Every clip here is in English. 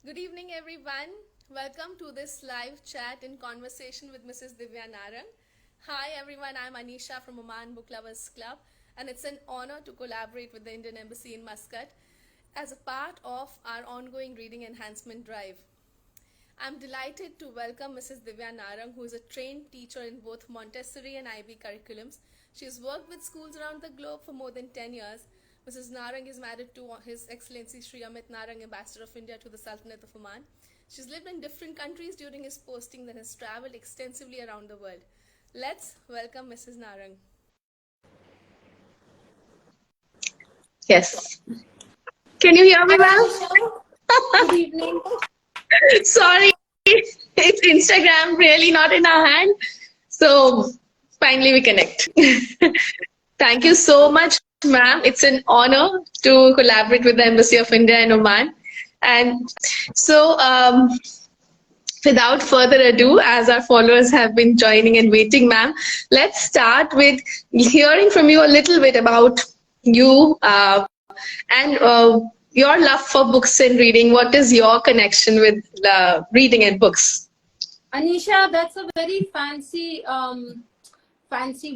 Good evening, everyone. Welcome to this live chat and conversation with Mrs Divya Narang. Hi, everyone. I'm Anisha from Oman Book Lovers Club, and it's an honor to collaborate with the Indian Embassy in Muscat as a part of our ongoing reading enhancement drive. I'm delighted to welcome Mrs. Divya Narang, who is a trained teacher in both Montessori and IB curriculums. She has worked with schools around the globe for more than 10 years. Mrs. Narang is married to His Excellency Amit Narang, Ambassador of India to the Sultanate of Oman. She's lived in different countries during his postings and has traveled extensively around the world. Let's welcome Mrs. Narang. Yes. Can you hear me well? Good evening. Sorry, it's Instagram really not in our hand. So finally we connect. Thank you so much, ma'am. It's an honor to collaborate with the Embassy of India in Oman. And so without further ado, as our followers have been joining and waiting, ma'am, let's start with hearing from you a little bit about you and your love for books and reading. What is your connection with reading and books? Anisha, that's a very fancy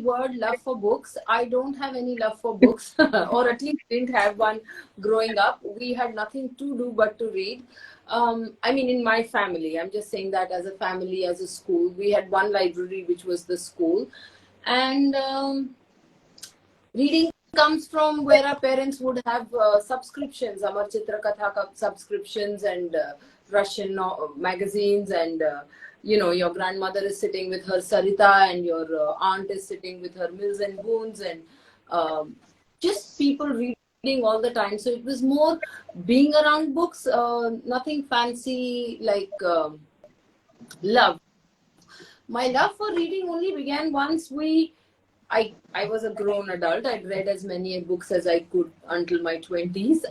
word, love for books. I don't have any love for books, or at least didn't have one growing up. We had nothing to do but to read. I mean, in my family, I'm just saying that as a family, as a school, we had one library, which was the school. And reading comes from where our parents would have subscriptions, Amar Chitra Katha subscriptions, and Russian magazines, and you know, your grandmother is sitting with her Sarita, and your aunt is sitting with her Mills and Boons, and just people reading all the time. So it was more being around books, nothing fancy like love. My love for reading only began once I was a grown adult. I'd read as many books as I could until my 20s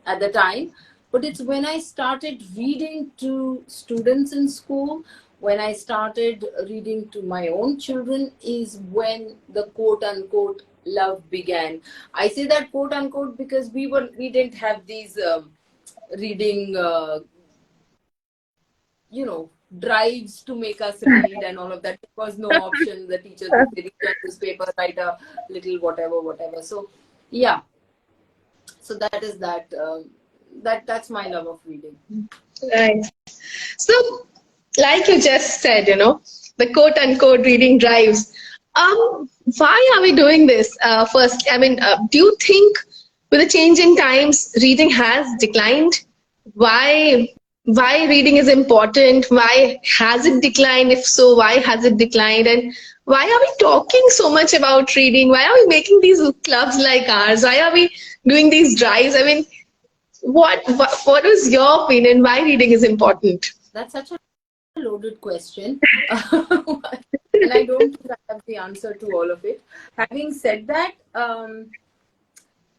at the time. But it's when I started reading to students in school, when I started reading to my own children, is when the quote-unquote love began. I say that quote-unquote because we didn't have these reading, drives to make us read and all of that. There was no option. The teachers would say, read a newspaper, write a little whatever. So, yeah. So that is that. That's my love of reading. Right. So, like you just said, you know, the quote-unquote reading drives. Why are we doing this? First, I mean, do you think with the changing times, reading has declined? Why reading is important? Why has it declined? If so, why has it declined? And why are we talking so much about reading? Why are we making these clubs like ours? Why are we doing these drives? I mean, what is your opinion? Why reading is important? That's such a loaded question. And I don't think I have the answer to all of it. Having said that,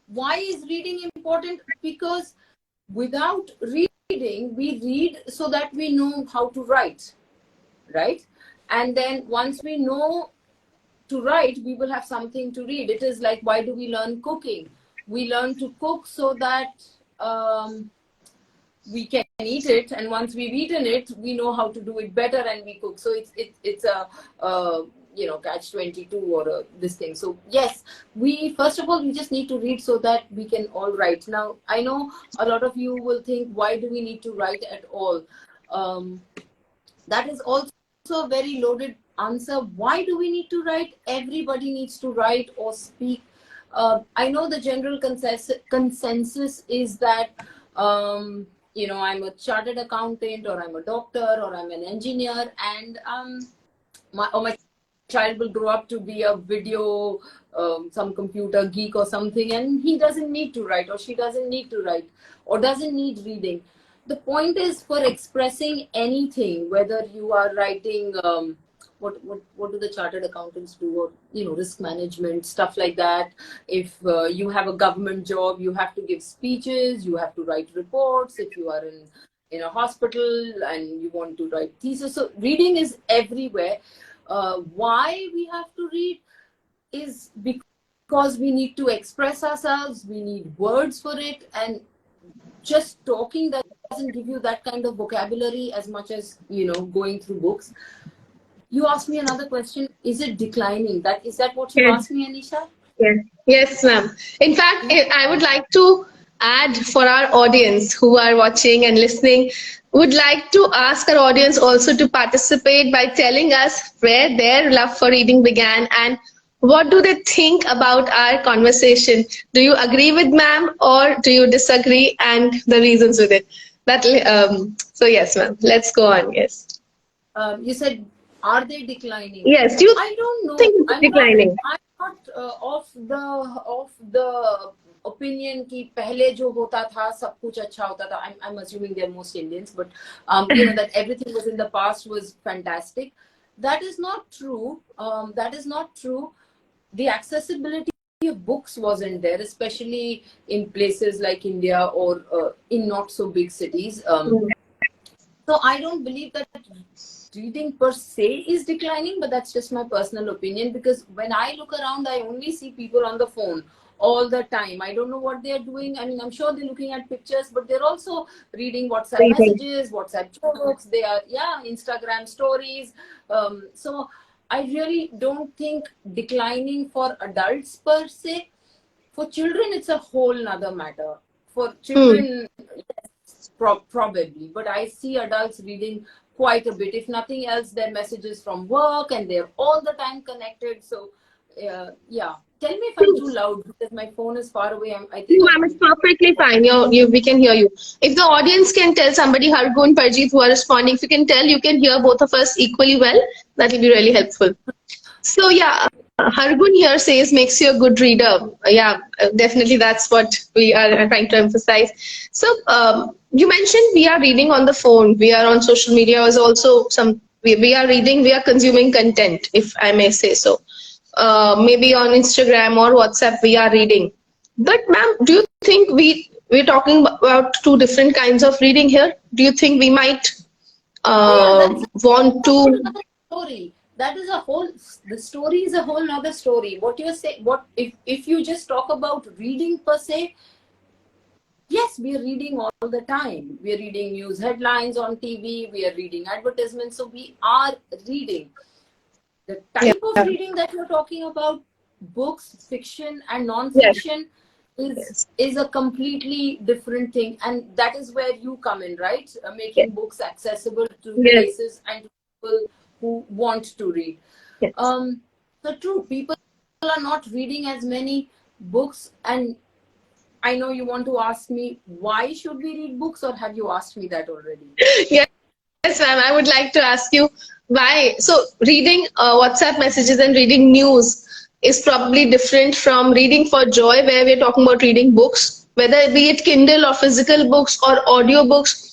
why is reading important? Because without reading, we read so that we know how to write, right? And then once we know to write, we will have something to read. It is like, why do we learn cooking? We learn to cook so that we can eat it, and once we've eaten it, we know how to do it better, and we cook. So it's a catch-22 or this thing. So yes, first of all we just need to read so that we can all write. Now I know a lot of you will think, why do we need to write at all? That is also a very loaded answer. Why do we need to write? Everybody needs to write or speak. I know the general consensus is that I'm a chartered accountant, or I'm a doctor, or I'm an engineer, and my child will grow up to be a video, some computer geek or something, and he doesn't need to write, or she doesn't need to write, or doesn't need reading. The point is, for expressing anything, whether you are writing, what do the chartered accountants do, or risk management, stuff like that. If you have a government job, you have to give speeches, you have to write reports. If you are in a hospital and you want to write thesis, so reading is everywhere. Why we have to read is because we need to express ourselves, we need words for it, and just talking doesn't give you that kind of vocabulary as much as, you know, going through books. You asked me another question. Is it declining? Is that what you Yes. asked me, Anisha? Yes, yes, ma'am. In fact, I would like to add for our audience who are watching and listening, would like to ask our audience also to participate by telling us where their love for reading began and what do they think about our conversation. Do you agree with ma'am or do you disagree and the reasons with it? So yes, ma'am. Let's go on. Yes. You said, are they declining? Yes. Do you I don't know. think it's declining? I'm not of the opinion कि पहले जो होता था सब कुछ अच्छा होता था. I'm assuming they're most Indians, but you know that everything was in the past was fantastic. That is not true. That is not true. The accessibility of books wasn't there, especially in places like India or in not so big cities. So I don't believe that reading per se is declining, but that's just my personal opinion, because when I look around, I only see people on the phone all the time. I don't know what they're doing. I mean, I'm sure they're looking at pictures, but they're also reading WhatsApp messages, WhatsApp jokes. They are, Instagram stories. So I really don't think declining for adults per se. For children, it's a whole nother matter. For children, probably, but I see adults reading quite a bit. If nothing else, their messages from work and they're all the time connected. So yeah, tell me if I'm too loud because my phone is far away. I think Ma'am, it's perfectly fine. We can hear you. If the audience can tell somebody, Hargun, Parjeet, who are responding, if you can tell, you can hear both of us equally well. That will be really helpful. So yeah, Hargun here says makes you a good reader. Definitely that's what we are trying to emphasize. So you mentioned we are reading on the phone. We are on social media. Is also we are reading. We are consuming content, if I may say so. Maybe on Instagram or WhatsApp we are reading. But ma'am, do you think we're talking about two different kinds of reading here? Do you think we might want to? Story. That is the story is a whole nother story. What you're saying, if you just talk about reading per se, yes, we are reading all the time. We are reading news headlines on TV. We are reading advertisements. So we are reading. The type of reading that you're talking about, books, fiction and non-fiction, is a completely different thing. And that is where you come in, right? Making books accessible to places and to people who want to read. So true, people are not reading as many books. And I know you want to ask me, why should we read books, or have you asked me that already? Yes, ma'am. I would like to ask you why. So reading WhatsApp messages and reading news is probably different from reading for joy, where we're talking about reading books, whether be it Kindle or physical books or audio books.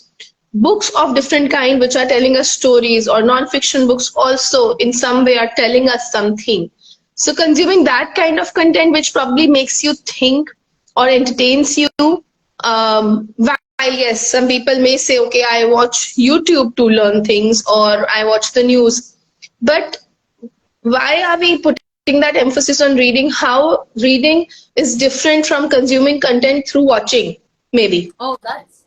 Books of different kind which are telling us stories, or non-fiction books also in some way are telling us something. So consuming that kind of content which probably makes you think or entertains you, while yes, some people may say, okay, I watch YouTube to learn things, or I watch the news. But why are we putting that emphasis on reading? How reading is different from consuming content through watching, maybe? Oh,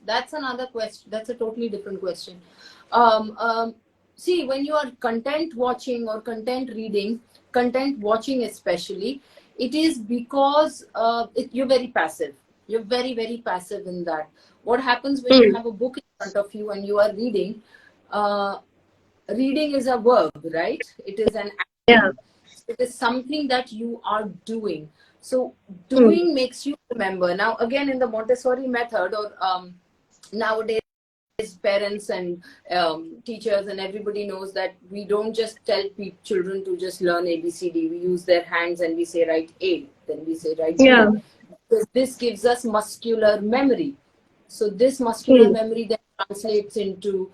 that's another question. That's a totally different question. See, when you are content watching or content reading, content watching especially, it is because you're very passive. You're very, very passive in that. What happens when you have a book in front of you and you are reading? Reading is a verb, right? It is an action. It is something that you are doing. So doing makes you remember. Now, again, in the Montessori method, or nowadays parents and teachers and everybody knows that we don't just tell children to just learn ABCD. We use their hands and we say write A, then we say write B. Because this gives us muscular memory. So this muscular memory then translates into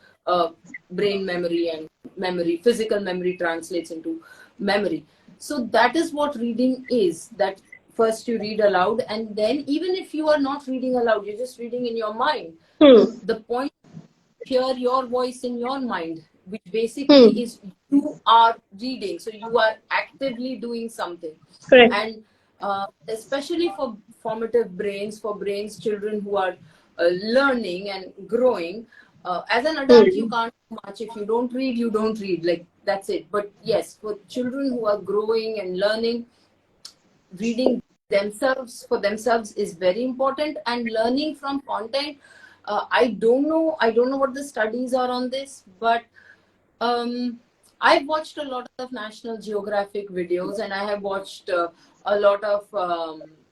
brain memory, and memory, physical memory translates into memory. So that is what reading is. That first you read aloud, and then even if you are not reading aloud, you're just reading in your mind. The point is hear your voice in your mind, which basically is you are reading. So you are actively doing something. Correct. And especially for formative brains, children who are learning and growing. As an adult, you can't do much. If you don't read, you don't read. Like, that's it. But yes, for children who are growing and learning, reading for themselves is very important, and learning from content. I don't know what the studies are on this, but I've watched a lot of National Geographic videos, and I have watched a lot of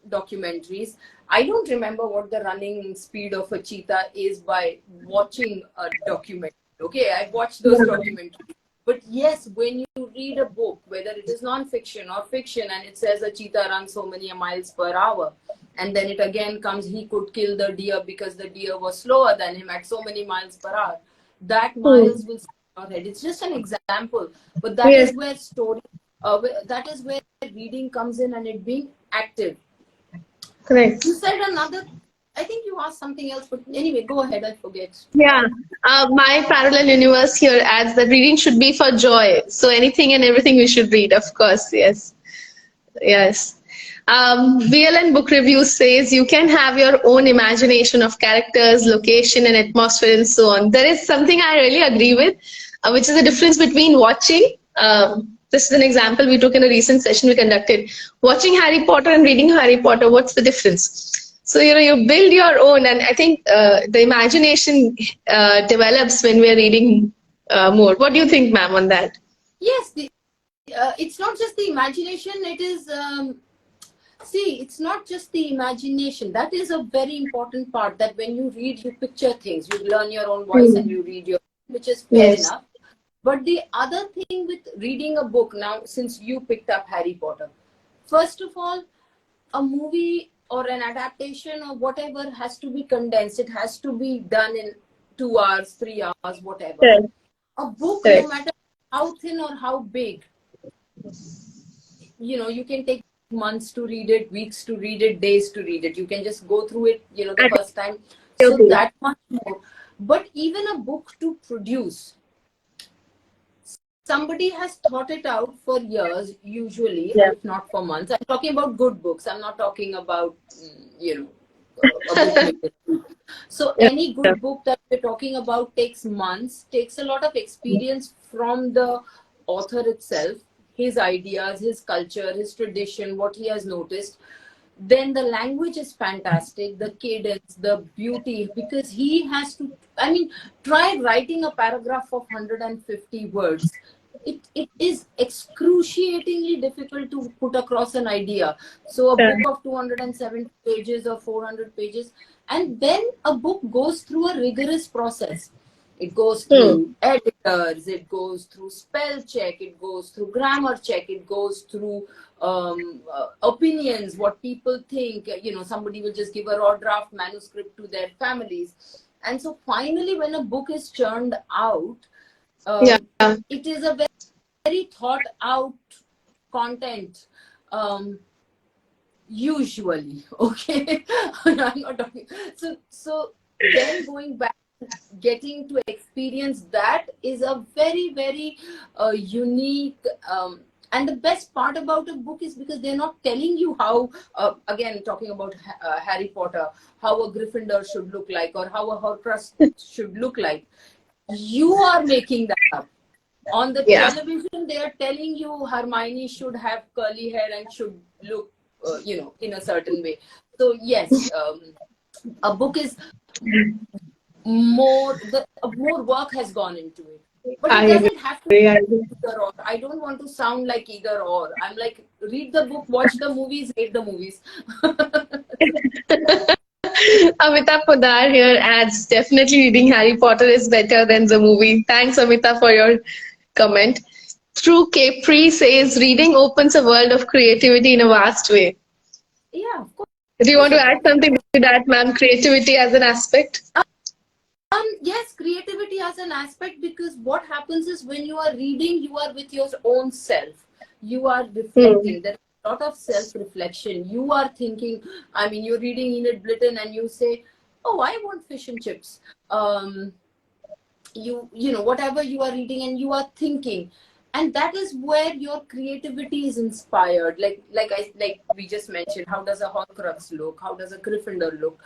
documentaries. I don't remember what the running speed of a cheetah is by watching a documentary. Okay, I've watched those documentaries. But yes, when you read a book, whether it is non-fiction or fiction, and it says a cheetah runs so many miles per hour, and then it again comes, he could kill the deer because the deer was slower than him at so many miles per hour, that miles will stick in your head. It's just an example, but that is where that is where reading comes in, and it being active. Correct. You said another, I think you asked something else, but anyway, go ahead, I forget. Yeah, my parallel universe here adds that reading should be for joy. So anything and everything we should read, of course. Yes, yes. VLN Book Review says you can have your own imagination of characters, location, and atmosphere, and so on. There is something I really agree with, which is the difference between watching. This is an example we took in a recent session we conducted. Watching Harry Potter and reading Harry Potter, what's the difference? So, you build your own, and I think the imagination develops when we're reading more. What do you think, ma'am, on that? Yes, it's not just the imagination, it is, see, it's not just the imagination. That is a very important part, that when you read, you picture things, you learn your own voice and you read your, which is fair enough. But the other thing with reading a book, now, since you picked up Harry Potter, first of all, a movie or an adaptation or whatever has to be condensed. It has to be done in 2 hours, 3 hours, whatever. Correct. A book, no matter how thin or how big, you can take months to read it, weeks to read it, days to read it. You can just go through it, the first time. So that much more. But even a book to produce, somebody has thought it out for years, usually, if not for months. I'm talking about good books. I'm not talking about, a book. So any good book that we're talking about takes months, takes a lot of experience from the author itself, his ideas, his culture, his tradition, what he has noticed. Then the language is fantastic, the cadence, the beauty, because he has to, try writing a paragraph of 150 words. It is excruciatingly difficult to put across an idea. So a book of 270 pages or 400 pages, and then a book goes through a rigorous process. It goes through editors, it goes through spell check, it goes through grammar check, it goes through opinions, what people think. Somebody will just give a raw draft manuscript to their families. And so finally, when a book is churned out, it is a very thought out content, usually. Okay. I'm not talking. So then going back, getting to experience that is a very, very unique, and the best part about a book is because they're not telling you how, again, talking about Harry Potter, how a Gryffindor should look like or how a Horcrux should look like. You are making that up. On the television, they are telling you Hermione should have curly hair and should look, in a certain way. So yes, a book is more work has gone into it. But it doesn't have to be either or. I don't want to sound like either or. I'm like, read the book, watch the movies, hate the movies. Amita Podar here adds, definitely reading Harry Potter is better than the movie. Thanks, Amita, for your comment. True Capri says, reading opens a world of creativity in a vast way. Yeah, of course. Do you want to add something to that, ma'am? Creativity as an aspect? Yes, creativity as an aspect, because what happens is when you are reading, you are with your own self. You are reflecting. There is a lot of self-reflection. You are thinking, you're reading Enid Blyton and you say, oh, I want fish and chips. Whatever you are reading and you are thinking. and that is where your creativity is inspired. Like we just mentioned, how does a Horcrux look, how does a Gryffindor look,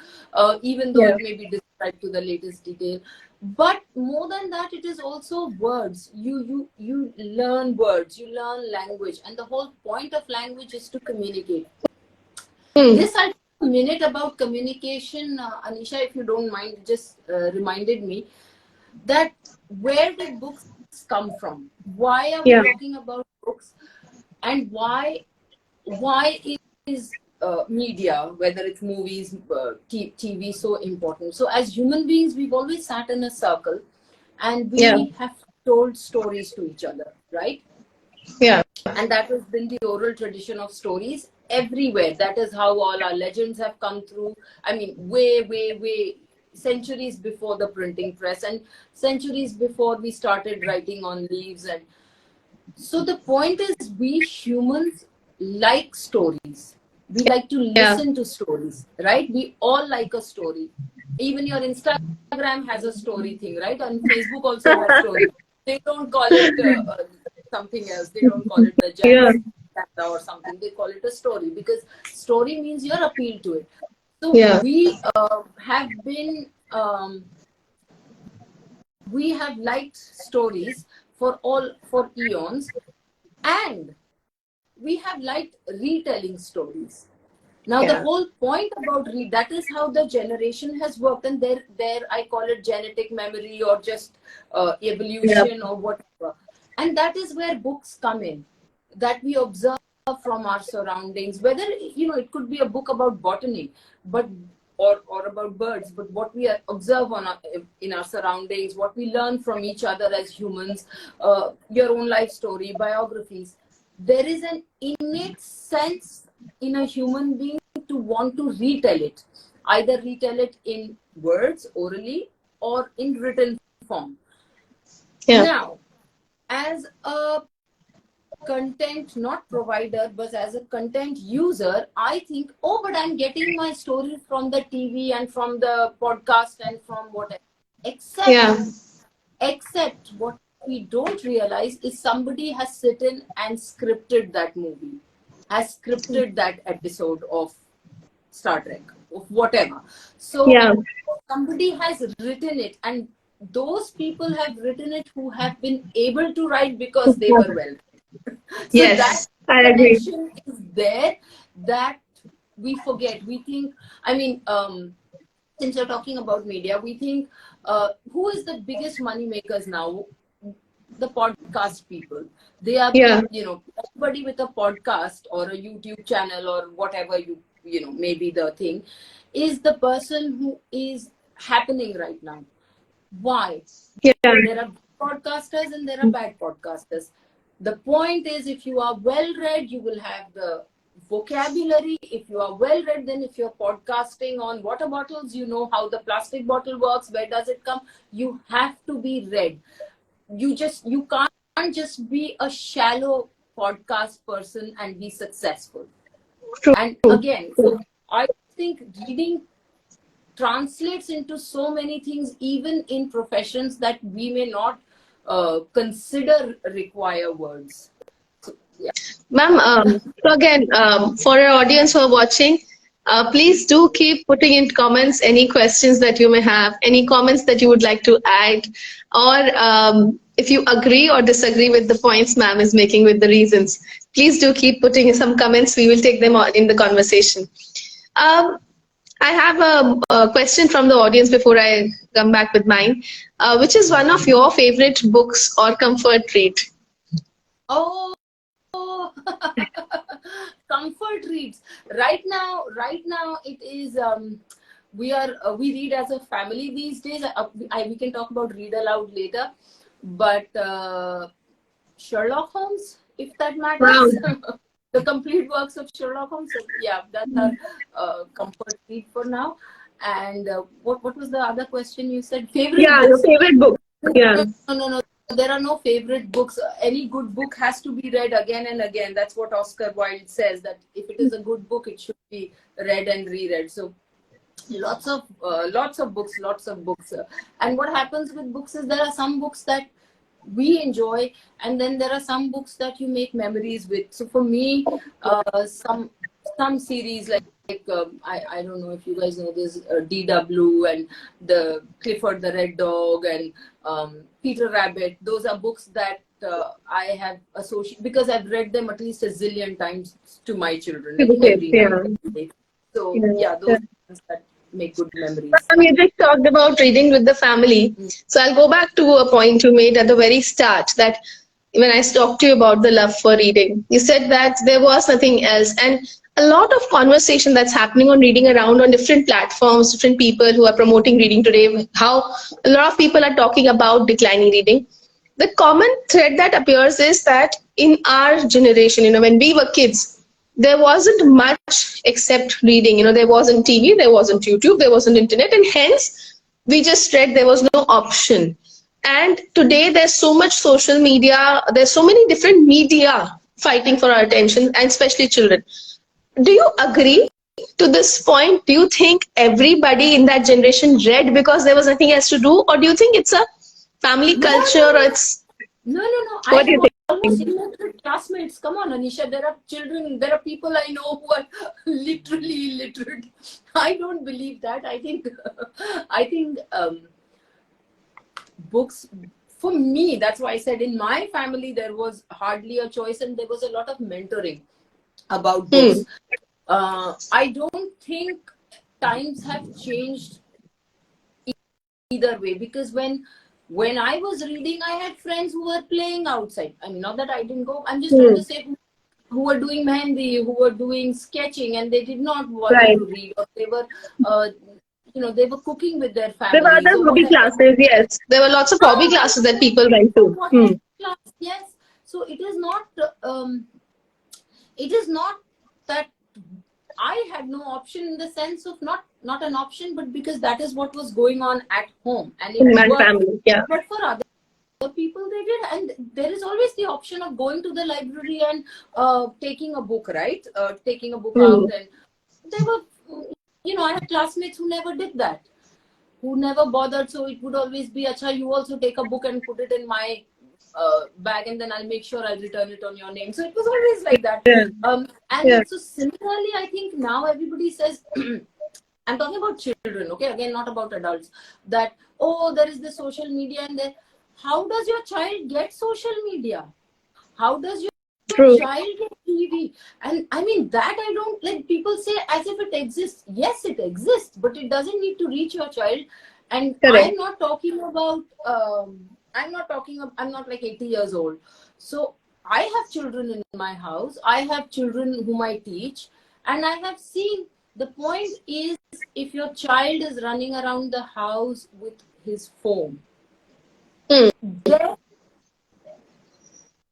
even though Yeah. it may be described to the latest detail. But more than that, it is also words. You learn words, you learn language, and the whole point of language is to communicate. Hmm. This I a minute about communication, Anisha, if you don't mind, just reminded me that where did books come from? Why are we Yeah. talking about books? And why is media, whether it's movies, TV, so important? So as human beings, we've always sat in a circle and Yeah. we have told stories to each other, right? Yeah. And that has been the oral tradition of stories everywhere. That is how all our legends have come through. I mean, way centuries before the printing press and centuries before we started writing on leaves. And so the point is, we humans like stories. We like to Yeah. listen to stories, right? We all like a story. Even your Instagram has a story thing, right? And Facebook also has story. They don't call it something else. They don't call it the Yeah. jazz or something. They call it a story, because story means you're appealed to it. So Yeah. we have been we have liked stories for eons, and we have liked retelling stories. Now the Yeah. whole point about that is how the generation has worked, and there I call it genetic memory, or just Yeah. evolution, or whatever. And that is where books come in, that we observe from our surroundings. Whether, it could be a book about botany, but or about birds, but what we observe in our surroundings, what we learn from each other as humans, your own life story, biographies. There is an innate sense in a human being to want to retell it, either retell it in words, orally, or in written form. Yeah. Now, as a content not provider, but as a content user, I think, oh, but I'm getting my stories from the TV and from the podcast and from whatever. Yeah. Except what we don't realize is somebody has sitting and scripted that movie, has scripted that episode of Star Trek, of whatever. So Yeah. somebody has written it, and those people have written it who have been able to write because they were well. So that Yes, I agree. connection is there, that we forget. We think, I mean, since you're talking about media, we think, who is the biggest money makers now? The podcast people. They are, Yeah. everybody with a podcast or a YouTube channel or whatever maybe the thing, is the person who is happening right now. Why? Yeah. There are podcasters and there are bad podcasters. The point is, if you are well read, you will have the vocabulary. If you are well read, then if you're podcasting on water bottles, you know how the plastic bottle works, where does it come. You have to be read. You can't just be a shallow podcast person and be successful. True. And again, so I think reading translates into so many things, even in professions that we may not consider require words. So, yeah. Ma'am, so again, for our audience who are watching, please do keep putting in comments any questions that you may have, any comments that you would like to add, or if you agree or disagree with the points ma'am is making with the reasons. Please do keep putting in some comments. We will take them on in the conversation. I have a question from the audience before I come back with mine. Which is one of your favorite books or comfort read? Oh, comfort reads. Right now, it is. We read as a family these days. We can talk about read aloud later, but Sherlock Holmes, if that Wow. matters. The complete works of Sherlock Holmes. So yeah, that's our comfort read for now. And what was the other question you said? Favorite Yeah, your books? favorite book. Yeah. No. There are no favorite books. Any good book has to be read again and again. That's what Oscar Wilde says, that if it is a good book, it should be read and reread. So lots of books. And what happens with books is there are some books that we enjoy, and then there are some books that you make memories with. So for me, some series I don't know if you guys know this, DW and the Clifford the Red Dog and Peter Rabbit. Those are books that I have associated because I've read them at least a zillion times to my children, like every night, every day. So yeah, those are things that make good memories. You just talked about reading with the family. So I'll go back to a point you made at the very start, that when I talked to you about the love for reading, you said that there was nothing else. And a lot of conversation that's happening on reading around on different platforms, different people who are promoting reading today, how a lot of people are talking about declining reading. The common thread that appears is that in our generation, when we were kids, there wasn't much except reading. There wasn't TV, there wasn't YouTube, there wasn't internet, and hence we just read. There was no option. And today there's so much social media, there's so many different media fighting for our attention, and especially children. Do you agree to this point? Do you think everybody in that generation read because there was nothing else to do, or do you think it's a family culture, or it's... No. What do you think? Almost 1100 classmates. Come on, Anisha. There are children, there are people I know who are literally illiterate. I don't believe that. I think books, for me, that's why I said in my family there was hardly a choice, and there was a lot of mentoring about books. I don't think times have changed either way, because when I was reading, I had friends who were playing outside. I mean, not that I didn't go. I'm just trying to say who were doing mehendi, who were doing sketching, and they did not want to read. Or they were, they were cooking with their families. There were other hobby classes, yes. There were lots of hobby classes that people went to. Yes. So it is not that I had no option, in the sense of not an option, but because that is what was going on at home, and in my family, yeah. But for other people, they did, and there is always the option of going to the library and taking a book, right? Taking a book out, and there were, I had classmates who never did that, who never bothered. So it would always be, "Acha, you also take a book and put it in my bag, and then I'll make sure I'll return it on your name." So it was always like that. So similarly, I think now everybody says, I'm talking about children, okay? Again, not about adults. That, there is the social media, and then how does your child get social media? How does your child get TV? And I mean, that I don't, like, people say as if it exists. Yes, it exists, but it doesn't need to reach your child. And I'm not talking about, I'm not like 80 years old. So I have children in my house. I have children whom I teach. And I have seen, the point is, if your child is running around the house with his phone, then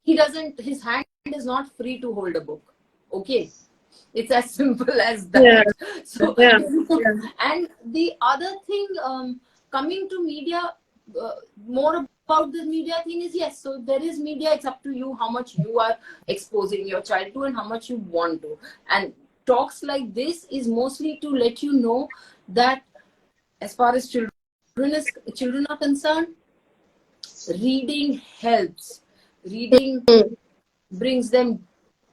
his hand is not free to hold a book. Okay. It's as simple as that. So, and the other thing, coming to media, more about the media thing is, yes, so there is media. It's up to you how much you are exposing your child to and how much you want to. And talks like this is mostly to let you know that as far as children are concerned, reading helps. Reading brings them,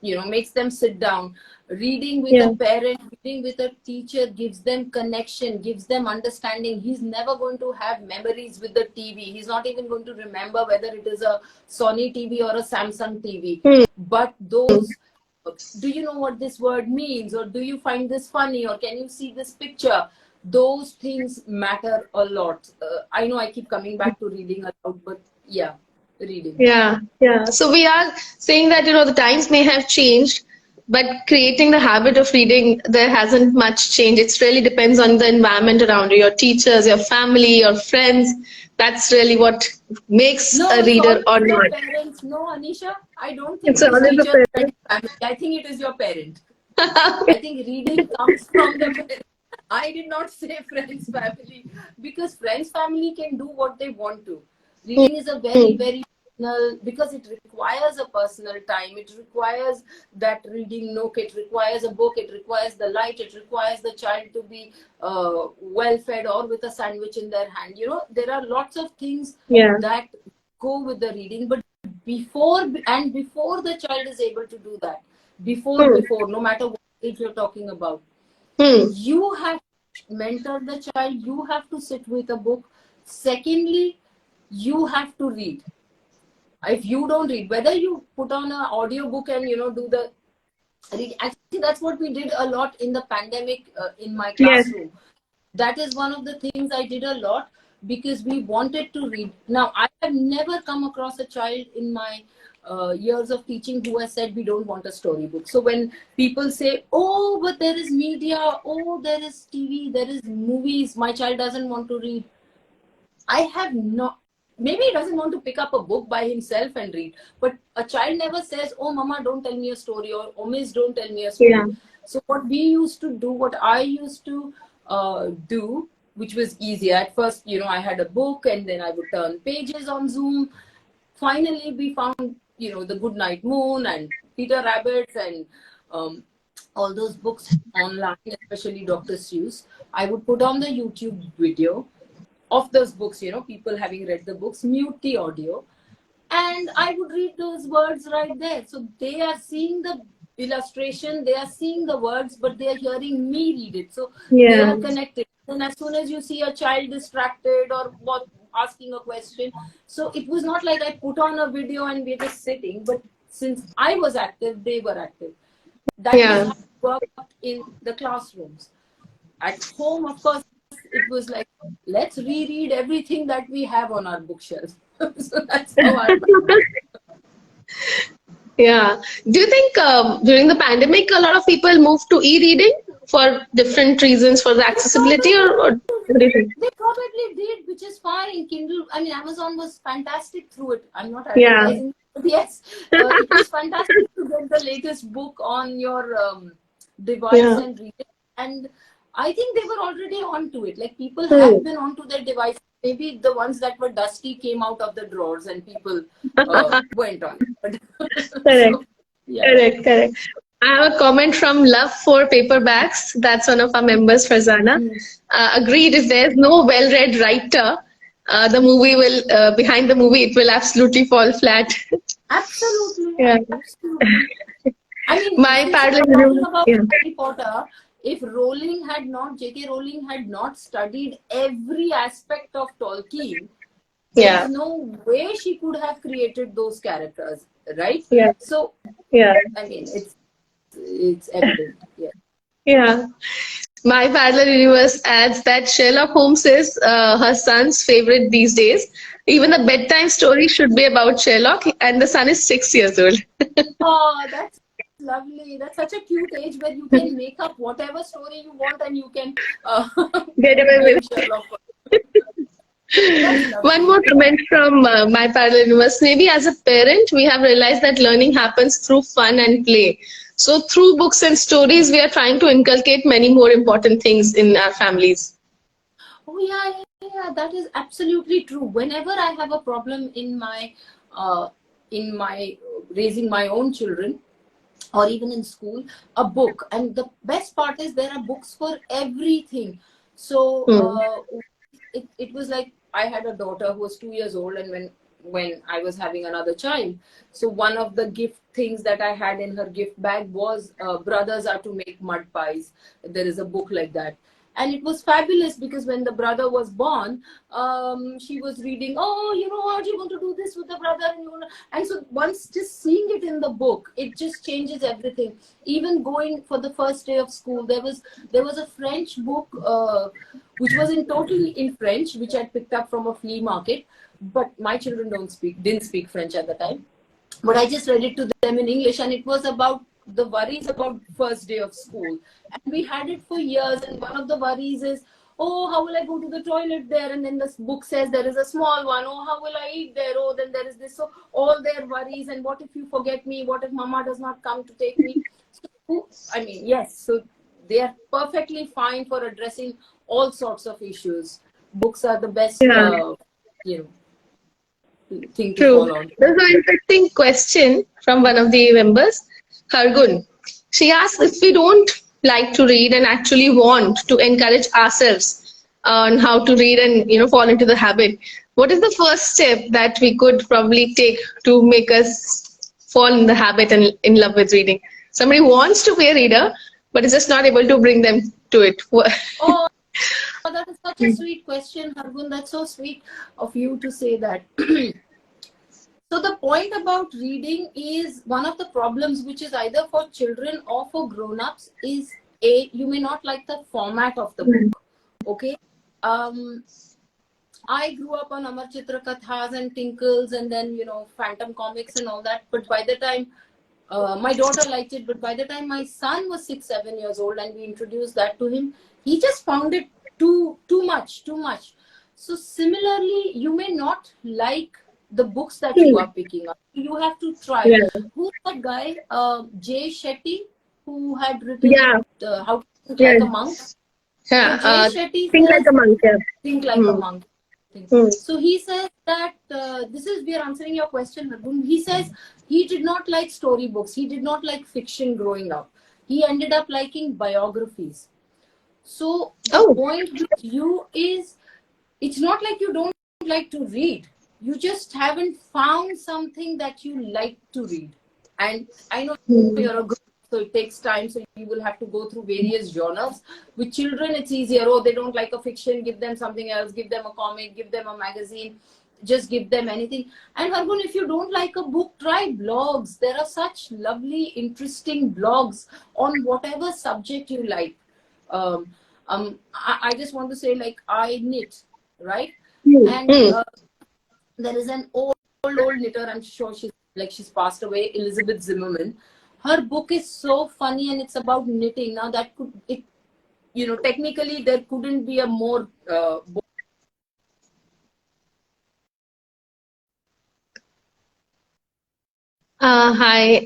makes them sit down. Reading with a parent, reading with a teacher gives them connection, gives them understanding. He's never going to have memories with the TV. He's not even going to remember whether it is a Sony TV or a Samsung TV. But those, do you know what this word means? Or do you find this funny? Or can you see this picture? Those things matter a lot. I know I keep coming back to reading aloud, but yeah, reading. Yeah. So we are saying that, the times may have changed, but creating the habit of reading, there hasn't much changed. It really depends on the environment around you, your teachers, your family, your friends. That's really what makes a reader or not. Parents. No, Anisha, I don't think it's teacher. I think it is your parent. I think reading comes from the parent. I did not say friends, family, because friends, family can do what they want to. Reading is a very, very personal, because it requires a personal time. It requires that reading nook. It requires a book. It requires the light. It requires the child to be well fed or with a sandwich in their hand. There are lots of things that go with the reading, but before the child is able to do that, before no matter what age you're talking about, you have to mentor the child, you have to sit with a book. Secondly, you have to read. If you don't read, whether you put on an audio book and do the read, actually that's what we did a lot in the pandemic in my classroom. Yes. That is one of the things I did a lot, because we wanted to read. Now, I have never come across a child in my years of teaching who has said we don't want a storybook. So when people say, oh, but there is media, oh, there is TV, there is movies, my child doesn't want to read, I have not. Maybe he doesn't want to pick up a book by himself and read, but a child never says, oh, mama, don't tell me a story, or oh, miss, don't tell me a story. Yeah. So what we used to do, what I used to do, which was easy. At first, I had a book and then I would turn pages on Zoom. Finally, we found, The Good Night Moon and Peter Rabbit and all those books online, especially Dr. Seuss. I would put on the YouTube video of those books, people having read the books, mute the audio, and I would read those words right there. So they are seeing the illustration, they are seeing the words, but they are hearing me read it. So they are connected. And as soon as you see a child distracted or asking a question, so it was not like I put on a video and we're just sitting, but since I was active, they were active. That is how it worked in the classrooms. At home, of course, it was like, let's reread everything that we have on our bookshelf. So that's how I Yeah. Do you think during the pandemic, a lot of people moved to e-reading for different reasons, for the accessibility, or what do you think? They probably did, which is fine. Kindle, Amazon was fantastic through it. I'm not advertising, but yes, it was fantastic to get the latest book on your device and read it. And I think they were already onto it. Like, people have been onto their device. Maybe the ones that were dusty came out of the drawers and people went on. Correct. So, correct. I have a comment from Love for Paperbacks. That's one of our members, Farzana. Agreed, if there's no well-read writer, the movie will, behind the movie, it will absolutely fall flat. Absolutely. Yeah. Absolutely. My parallel about Harry Potter, if J.K. Rowling had not studied every aspect of Tolkien, there's no way she could have created those characters, right? Yeah. So, it's evident. Yeah. My parallel universe adds that Sherlock Holmes is her son's favorite these days. Even a bedtime story should be about Sherlock, and the son is 6 years old. Oh, that's lovely. That's such a cute age where you can make up whatever story you want and you can get away with Sherlock. One more comment from my parallel universe. Maybe as a parent, we have realized that learning happens through fun and play. So through books and stories, we are trying to inculcate many more important things in our families. Oh yeah, that is absolutely true. Whenever I have a problem in my raising my own children, or even in school, a book. And the best part is there are books for everything. So it was like, I had a daughter who was 2 years old, and when I was having another child, so one of the gift things that I had in her gift bag was Brothers Are to Make Mud Pies. There is a book like that. And it was fabulous because when the brother was born, she was reading, oh, aren't you going to do this with the brother? And so once just seeing it in the book, it just changes everything. Even going for the first day of school, there was a French book, which was totally in French, which I picked up from a flea market. But my children didn't speak French at the time. But I just read it to them in English, and it was about the worries about first day of school. And we had it for years, and one of the worries is, oh, how will I go to the toilet there? And then the book says there is a small one. Oh, how will I eat there? Oh, then there is this. So all their worries, and what if you forget me? What if mama does not come to take me? So, yes, so they are perfectly fine for addressing all sorts of issues. Books are the best, thing to follow on. There's an interesting question from one of the members, Hargun. She asks, if we don't like to read and actually want to encourage ourselves, on how to read and fall into the habit, what is the first step that we could probably take to make us fall in the habit and in love with reading? Somebody wants to be a reader, but is just not able to bring them to it. Oh, that is such a sweet question, Hargun. That's so sweet of you to say that. So the point about reading is one of the problems, which is either for children or for grown-ups, is you may not like the format of the book. Okay. I grew up on Amar Chitra Kathas and Tinkles and then, Phantom comics and all that. But by the time my daughter liked it, but by the time my son was 6-7 years old and we introduced that to him, he just found it too much. So similarly, you may not like the books that you are picking up. You have to try. Yeah. Who's that guy? Jay Shetty, who had written How to Think Like a Monk. Yeah, So Jay Shetty Think says, Like a Monk. Yeah. Think Like a Monk. So he says that we are answering your question, Hargun. He says he did not like storybooks. He did not like fiction growing up. He ended up liking biographies. So the point with you is, it's not like you don't like to read. You just haven't found something that you like to read. And I know you're a group, so it takes time. So you will have to go through various genres. With children, it's easier. Oh, they don't like a fiction. Give them something else. Give them a comic. Give them a magazine. Just give them anything. And Hargun, if you don't like a book, try blogs. There are such lovely, interesting blogs on whatever subject you like. I just want to say, like, I knit, right? And there is an old knitter, I'm sure she's passed away, Elizabeth Zimmerman. Her book is so funny and it's about knitting. Now that technically there couldn't be a more book. Hi.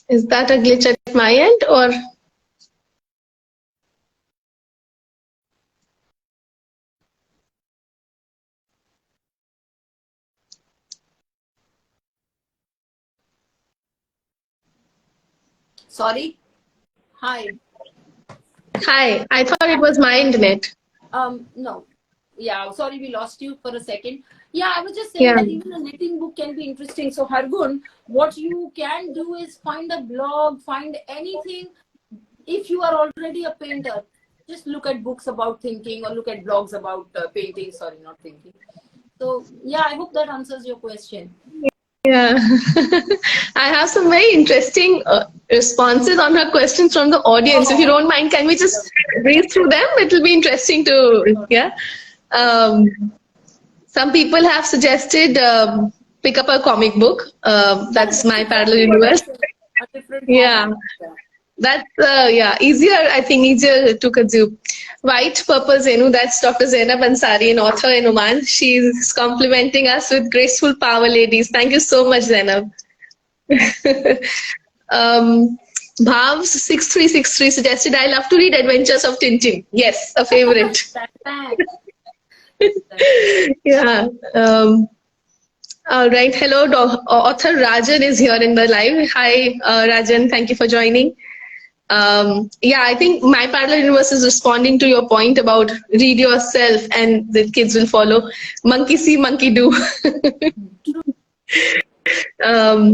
Is that a glitch at my end or? Sorry? Hi. Hi. I thought it was my internet. No. Yeah, sorry, we lost you for a second. Yeah, I was just saying that even a knitting book can be interesting. So Hargun, what you can do is find a blog, find anything. If you are already a painter, just look at books about thinking or look at blogs about painting. Sorry, not thinking. So yeah, I hope that answers your question. Yeah. I have some very interesting responses on her questions from the audience. If you don't mind, can we just read through them? It will be interesting to, some people have suggested pick up a comic book. That's my parallel universe. Yeah. That's, easier, I think, easier to consume. White Purple Zenu, that's Dr. Zainab Ansari, an author in Oman. She's complimenting us with graceful power, ladies. Thank you so much, Zainab. Bhavs 6363 suggested, I love to read Adventures of Tintin. Yes, a favorite. Yeah. All right. Hello, author Rajan is here in the live. Hi, Rajan. Thank you for joining. I think my parallel universe is responding to your point about read yourself and the kids will follow. Monkey see, monkey do. There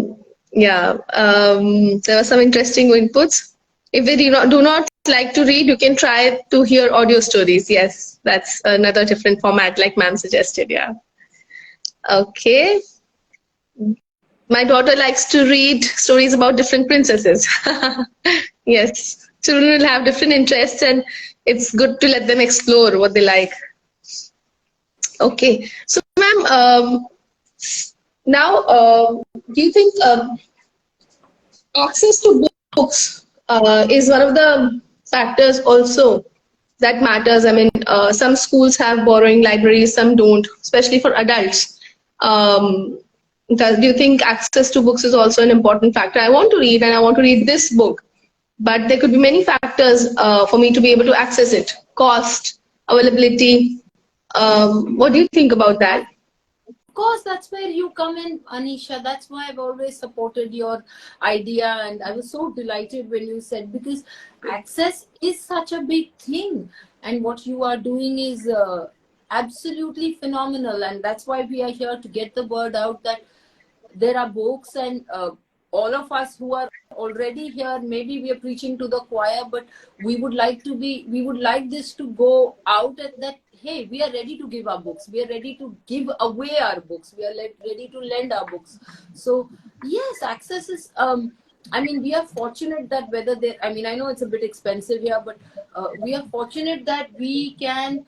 were some interesting inputs. If they do not like to read, you can try to hear audio stories. Yes, that's another different format like ma'am suggested. Yeah. Okay. My daughter likes to read stories about different princesses. Yes, children will have different interests and it's good to let them explore what they like. Okay, so ma'am, now do you think access to books is one of the factors also that matters? I mean, some schools have borrowing libraries, some don't, especially for adults. Do you think access to books is also an important factor? I want to read and I want to read this book, but there could be many factors for me to be able to access it. Cost, availability. What do you think about that? Of course, that's where you come in, Anisha. That's why I've always supported your idea, and I was so delighted when you said, because access is such a big thing, and what you are doing is absolutely phenomenal, and that's why we are here to get the word out that there are books, and all of us who are already here, maybe we are preaching to the choir, but we would like this to go out at that, hey, we are ready to give our books, we are ready to give away our books, we are ready to lend our books. So yes, access is I mean, we are fortunate that whether they, I mean, I know it's a bit expensive here, but we are fortunate that we can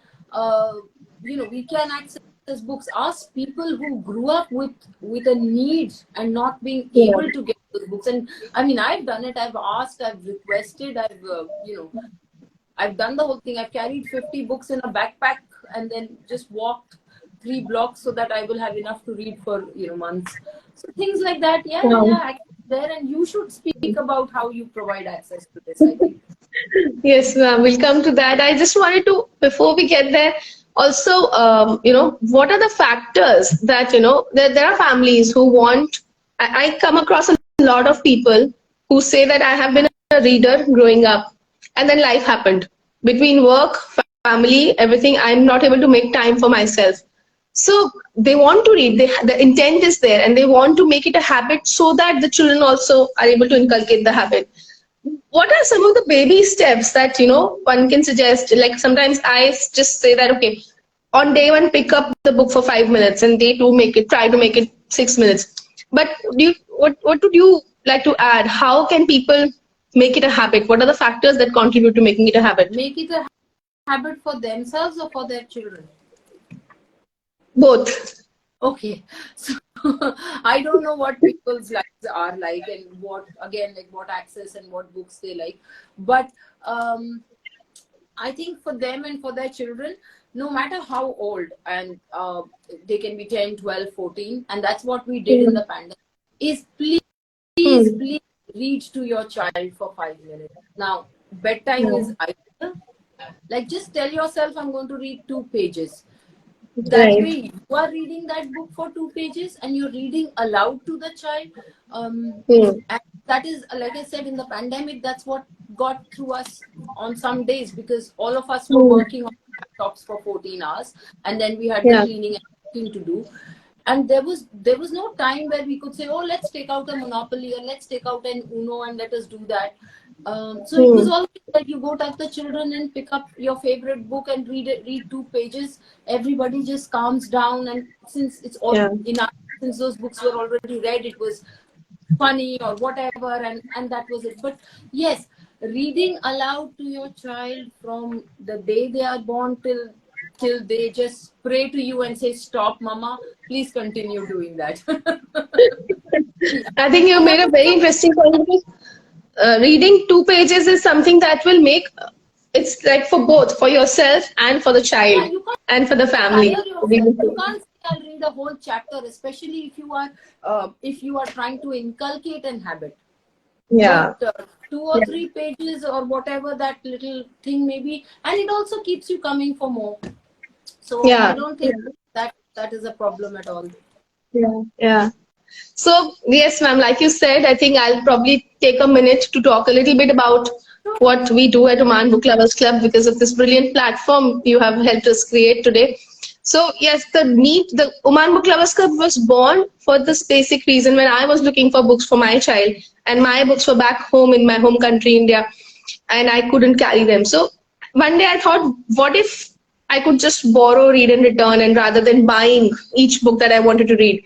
we can access books. Ask people who grew up with a need and not being able to get those books. And I mean, I've done it. I've asked, I've requested, I've I've done the whole thing. I've carried 50 books in a backpack and then just walked 3 blocks so that I will have enough to read for months. So things like that. Yeah, there. And you should speak about how you provide access to this, I think. Yes, ma'am, we'll come to that. I just wanted to, before we get there, also, what are the factors that, there are families who want, I come across a lot of people who say that I have been a reader growing up and then life happened. Between work, family, everything, I'm not able to make time for myself. So they want to read, the intent is there and they want to make it a habit so that the children also are able to inculcate the habit. What are some of the baby steps that, one can suggest? Like sometimes I just say that, okay, on day 1, pick up the book for 5 minutes, and day 2, try to make it 6 minutes. But what would you like to add? How can people make it a habit? What are the factors that contribute to making it a habit? Make it a habit for themselves or for their children? Both. Okay. So I don't know what people's lives are like and what access and what books they like. But I think for them and for their children, no matter how old, and they can be 10, 12, 14, and that's what we did in the pandemic, is please read to your child for 5 minutes. Now, bedtime is ideal. Like, just tell yourself, I'm going to read 2 pages. That way, you are reading that book for 2 pages and you're reading aloud to the child. And that is, like I said, in the pandemic, that's what got through us on some days, because all of us were working on laptops for 14 hours and then we had the cleaning and cooking to do. And there was no time where we could say, oh, let's take out a Monopoly or let's take out an Uno and let us do that. So it was always that you go to the children and pick up your favorite book and read 2 pages. Everybody just calms down, and since it's all since those books were already read, it was funny or whatever, and that was it. But yes, reading aloud to your child from the day they are born till they just pray to you and say, stop, mama, please continue doing that. I think you made a very interesting point. Reading 2 pages is something that will make, it's like for both, for yourself and for the child and for the family. You can't say I'll read a whole chapter, especially if you are trying to inculcate an habit. Yeah. But, 2 or 3 pages or whatever that little thing may be, and it also keeps you coming for more. So I don't think that is a problem at all. Yeah. So yes, ma'am, like you said, I think I'll probably take a minute to talk a little bit about what we do at Oman Book Lovers Club because of this brilliant platform you have helped us create today. So yes, the Oman Book Lovers Club was born for this basic reason. When I was looking for books for my child and my books were back home in my home country, India, and I couldn't carry them. So one day I thought, what if I could just borrow, read and return, and rather than buying each book that I wanted to read.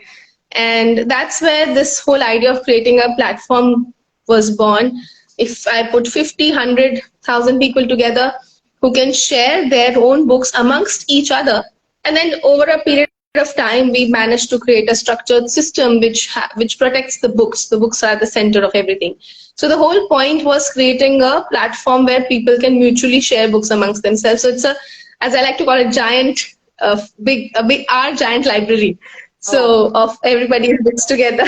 And that's where this whole idea of creating a platform was born. If I put 50, 100,000 people together who can share their own books amongst each other, and then over a period of time, we managed to create a structured system which protects the books. The books are the center of everything. So the whole point was creating a platform where people can mutually share books amongst themselves. So it's as I like to call it, our giant library. So of everybody's books together.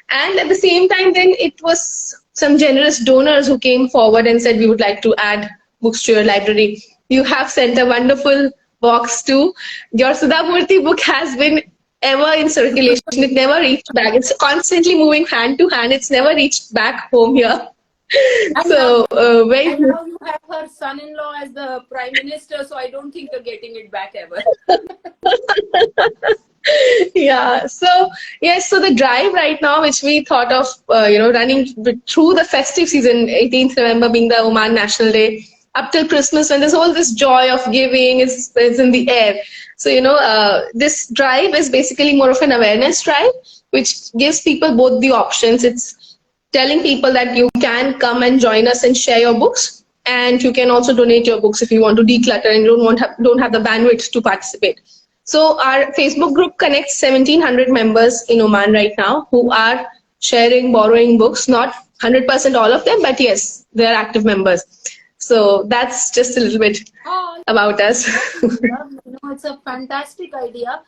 And at the same time, then it was some generous donors who came forward and said, we would like to add books to your library. You have sent a wonderful box too. Your Sudha Murthy book has been ever in circulation. It never reached back. It's constantly moving hand to hand. It's never reached back home here. And So, very and now you have her son-in-law as the prime minister, so I don't think you're getting it back ever. yeah. So, yes, so the drive right now, which we thought of, running through the festive season, 18th November being the Oman National Day, up till Christmas, when there's all this joy of giving is in the air. So, this drive is basically more of an awareness drive, which gives people both the options. It's telling people that you can come and join us and share your books, and you can also donate your books if you want to declutter and don't have the bandwidth to participate. So our Facebook group connects 1,700 members in Oman right now who are sharing, borrowing books. Not 100% all of them, but yes, they're active members. So that's just a little bit about us. It's a fantastic idea.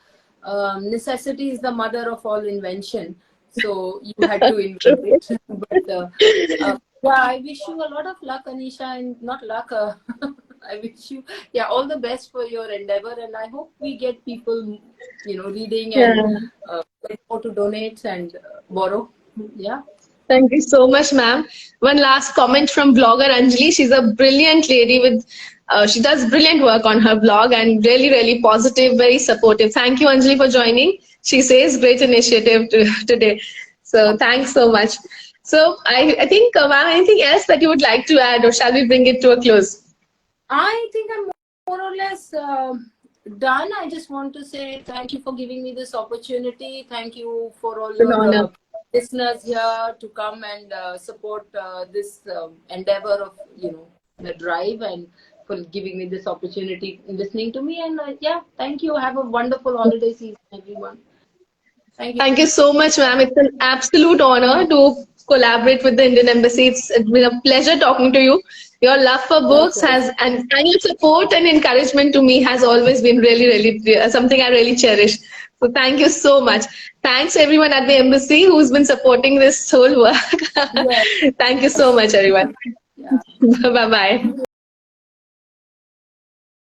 Necessity is the mother of all invention. So you had to invent it. But yeah, I wish you a lot of luck, Anisha, and not luck. I wish you all the best for your endeavor, and I hope we get people, reading and more to donate and borrow. Yeah. Thank you so much, ma'am. One last comment from blogger Anjali. She's a brilliant lady with, she does brilliant work on her blog and really, really positive, very supportive. Thank you, Anjali, for joining. She says great initiative today. So thanks so much. So I think, ma'am, anything else that you would like to add, or shall we bring it to a close? I think I'm more or less done. I just want to say thank you for giving me this opportunity. Thank you for all your listeners here to come and support this endeavor of, the drive, and for giving me this opportunity, listening to me. And thank you. Have a wonderful holiday season, everyone. Thank you. Thank you so much, ma'am. It's an absolute honor to collaborate with the Indian Embassy. It's been a pleasure talking to you. Your love for books and your support and encouragement to me has always been really, really something I really cherish. So thank you so much. Thanks everyone at the Embassy who's been supporting this whole work. Thank you so much, everyone. Bye-bye.